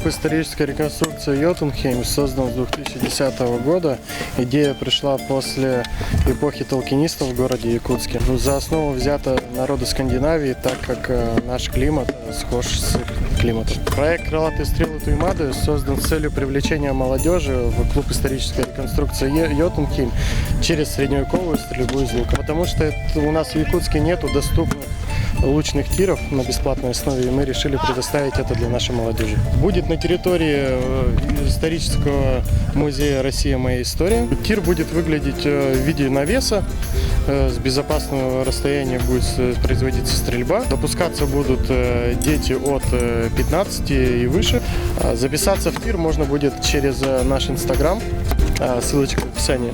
Клуб исторической реконструкции Йотунхейм создан с 2010 года. Идея пришла после эпохи толкинистов в городе Якутске. За основу взято народы Скандинавии, так как наш климат схож с их климатом. Проект «Крылатые стрелы Туймады» создан с целью привлечения молодежи в клуб исторической реконструкции Йотунхейм через средневековую стрельбу из лука. Потому что у нас в Якутске нету доступных лучных тиров на бесплатной основе, и мы решили предоставить это для нашей молодежи. Будет на территории исторического музея «Россия. Моя история». Тир будет выглядеть в виде навеса, с безопасного расстояния будет производиться стрельба. Допускаться будут дети от 15 и выше. Записаться в тир можно будет через наш инстаграм, ссылочка в описании.